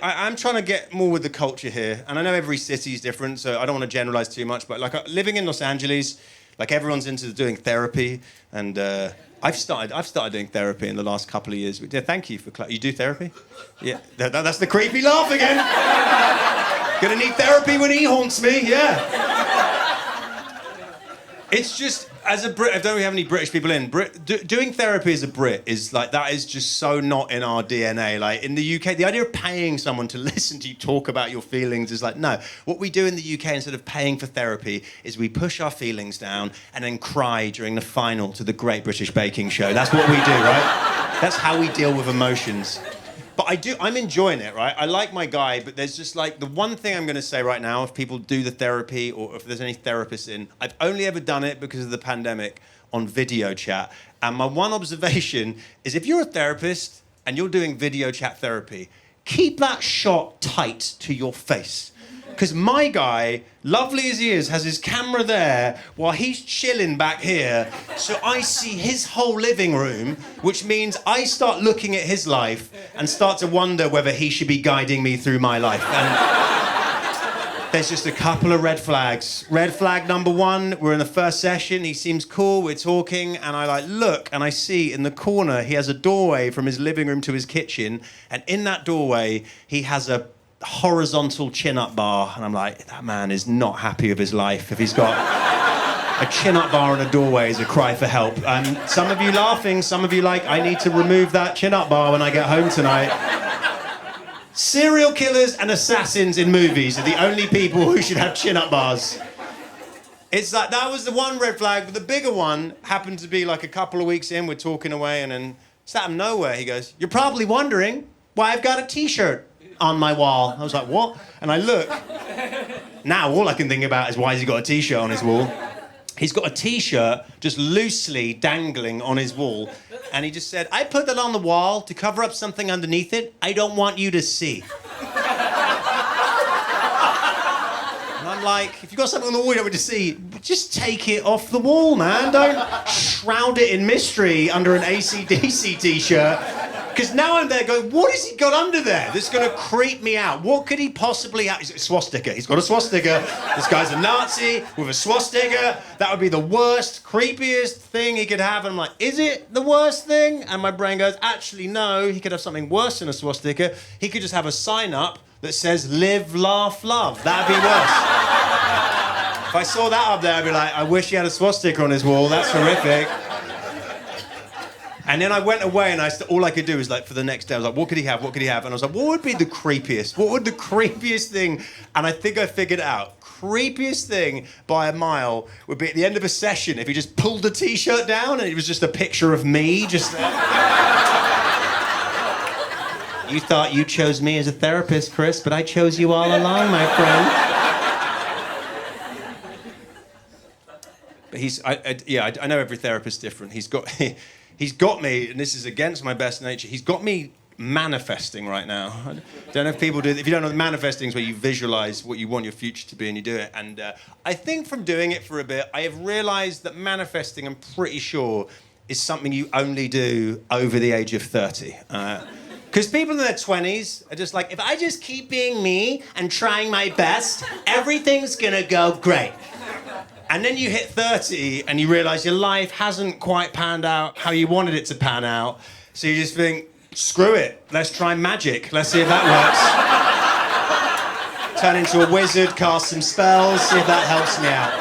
I'm trying to get more with the culture here, and I know every city is different, so I don't want to generalize too much. But like living in Los Angeles, like everyone's into doing therapy, and I've started doing therapy in the last couple of years. Yeah, thank you for you do therapy. Yeah, that's the creepy laugh again. Gonna need therapy when he haunts me. Yeah. It's just, as a Brit, I don't really have any British people in. Doing therapy as a Brit is like, that is just so not in our DNA. Like in the UK, the idea of paying someone to listen to you talk about your feelings is like, no. What we do in the UK instead of paying for therapy is we push our feelings down and then cry during the final to the Great British Baking Show. That's what we do, right? That's how we deal with emotions. But I'm enjoying it, right? I like my guy, but there's just like the one thing I'm going to say right now, if people do the therapy or if there's any therapists in, I've only ever done it because of the pandemic on video chat. And my one observation is if you're a therapist and you're doing video chat therapy, keep that shot tight to your face. Because my guy, lovely as he is, has his camera there while he's chilling back here. So I see his whole living room, which means I start looking at his life and start to wonder whether he should be guiding me through my life. And there's just a couple of red flags. Red flag number one, we're in the first session. He seems cool, we're talking, and I look and I see in the corner he has a doorway from his living room to his kitchen. And in that doorway, he has a horizontal chin-up bar, and I'm like, that man is not happy with his life if he's got a chin-up bar and a doorway is a cry for help. Some of you laughing, some of you like, I need to remove that chin-up bar when I get home tonight. Serial killers and assassins in movies are the only people who should have chin-up bars. It's like, that was the one red flag, but the bigger one happened to be like a couple of weeks in, we're talking away, and then it's out of nowhere, he goes, "You're probably wondering why I've got a t-shirt on my wall." I was like, what? And I look. Now all I can think about is why has he got a t-shirt on his wall? He's got a t-shirt just loosely dangling on his wall. And he just said, "I put that on the wall to cover up something underneath it I don't want you to see." And I'm like, if you've got something on the wall you don't want to see, just take it off the wall, man. Don't shroud it in mystery under an AC/DC t-shirt. Because now I'm there going, what has he got under there that's going to creep me out? What could he possibly have? He's got a swastika. He's got a swastika. This guy's a Nazi with a swastika. That would be the worst, creepiest thing he could have. And I'm like, is it the worst thing? And my brain goes, actually, no. He could have something worse than a swastika. He could just have a sign up that says, "Live, laugh, love." That'd be worse. If I saw that up there, I'd be like, I wish he had a swastika on his wall. That's horrific. And then I went away and all I could do was like, for the next day, I was like, what could he have? What could he have? And I was like, what would be the creepiest? What would the creepiest thing? And I think I figured it out. Creepiest thing by a mile would be at the end of a session if he just pulled the t-shirt down and it was just a picture of me just there. You thought you chose me as a therapist, Chris, but I chose you all along, my friend. But I know every therapist's different. He's got me, and this is against my best nature, he's got me manifesting right now. I don't know if people do, if you don't know, manifesting is where you visualize what you want your future to be and you do it. And I think from doing it for a bit, I have realized that manifesting, I'm pretty sure, is something you only do over the age of 30. Because people in their 20s are just like, if I just keep being me and trying my best, everything's gonna go great. And then you hit 30 and you realise your life hasn't quite panned out how you wanted it to pan out. So you just think, screw it, let's try magic. Let's see if that works. Turn into a wizard, cast some spells, see if that helps me out.